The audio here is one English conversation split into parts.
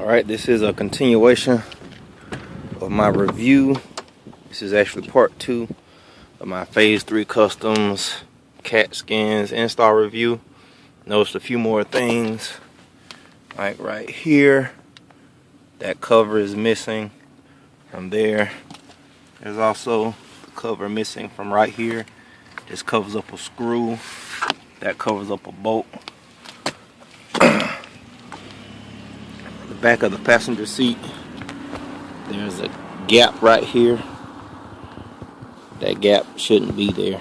Alright, this is a continuation of my review. This is actually part 2 of my Phase 3 Kustoms Katzkins install review. Noticed a few more things, like right here, that cover is missing from there. There's also the cover missing from right here. This covers up a screw, that covers up a bolt. The back of the passenger seat, there's a gap right here. That gap shouldn't be there.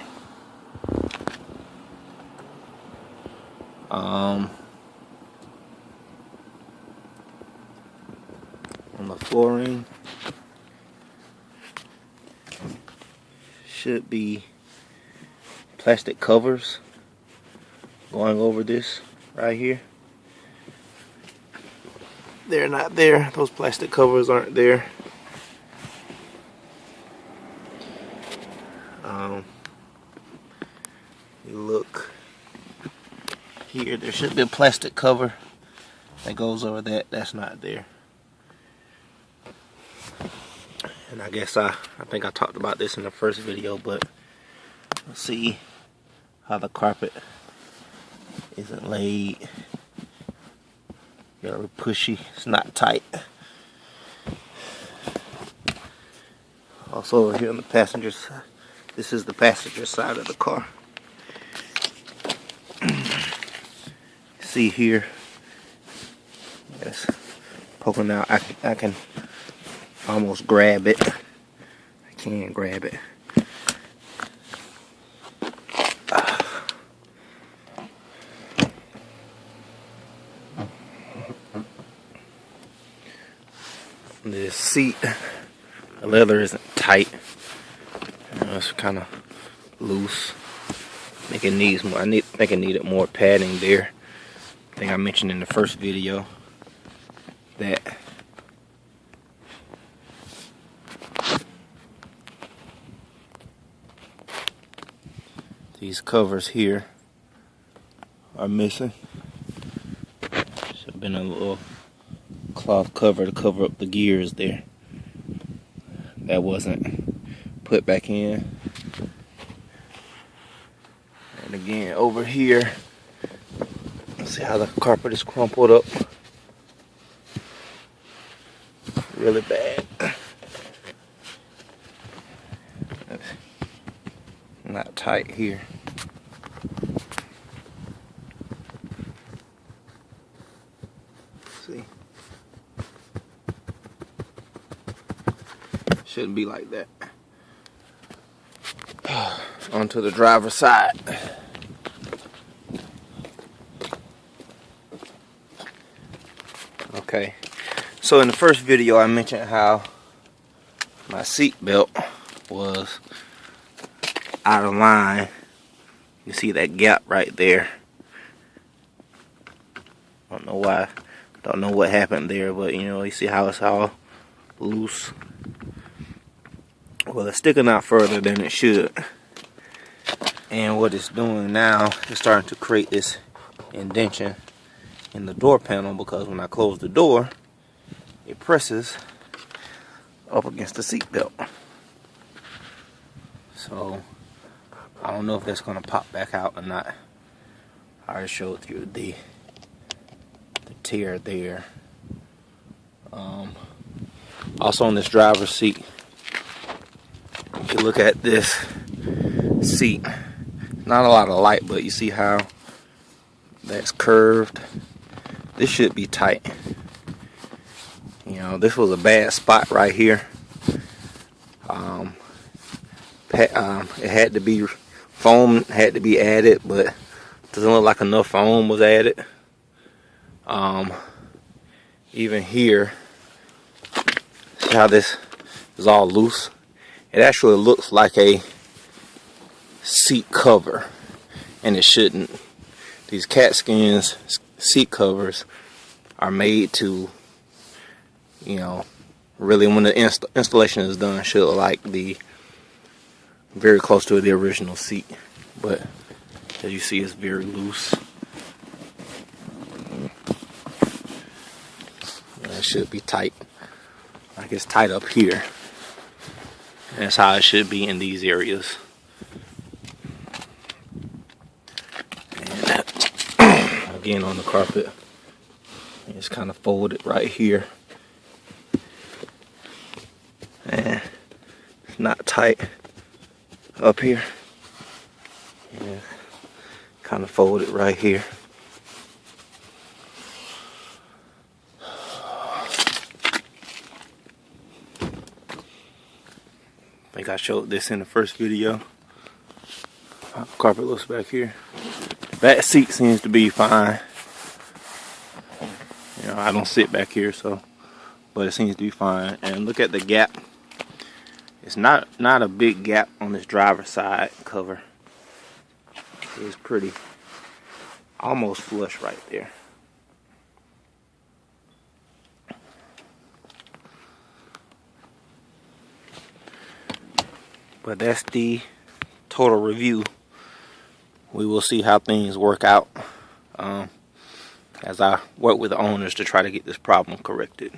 On the flooring should be plastic covers going over this right here. They're not there. Those plastic covers aren't there. You look here, there should be a plastic cover that goes over that. That's not there. And I guess I think I talked about this in the first video, but let's see how the carpet isn't laid. Very pushy. It's not tight. Also over here on the passenger side, this is the passenger side of the car. See here, it's poking out. I can almost grab it. I can't grab it. This seat, the leather isn't tight. It's kind of loose. I think it needs more. I think it needed more padding there. I think I mentioned in the first video that these covers here are missing. Should have been a little cloth cover to cover up the gears there. That wasn't put back in. And again, over here, see how the carpet is crumpled up really bad. Not tight here. See, shouldn't be like that. Onto the driver's side. Okay, so in the first video I mentioned how my seat belt was out of line. You see that gap right there. I don't know why, don't know what happened there, but you know, you see how it's all loose. Well, it's sticking out further than it should, and what it's doing now is starting to create this indentation in the door panel, because when I close the door, it presses up against the seat belt. So I don't know if that's gonna pop back out or not. I already showed you the tear there. Also on this driver's seat, if you look at this seat, not a lot of light, but you see how that's curved. This should be tight. You know, this was a bad spot right here. It had to be foam, had to be added, but it doesn't look like enough foam was added. Even here, see how this is all loose? It actually looks like a seat cover, and it shouldn't. These Katzkins seat covers are made to, you know, really when the installation is done, should look like the very close to the original seat, but as you see, it's very loose. it should be tight. Like it's tight up here. And that's how it should be in these areas. And again on the carpet, it's kind of folded right here. And it's not tight up here. Yeah, kind of folded right here. I think I showed this in the first video. How the carpet looks back here. Back seat seems to be fine. You know, I don't sit back here, so, but it seems to be fine. And look at the gap. It's not a big gap on this driver's side cover. It's pretty, almost flush right there. But that's the total review. We will see how things work out as I work with the owners to try to get this problem corrected.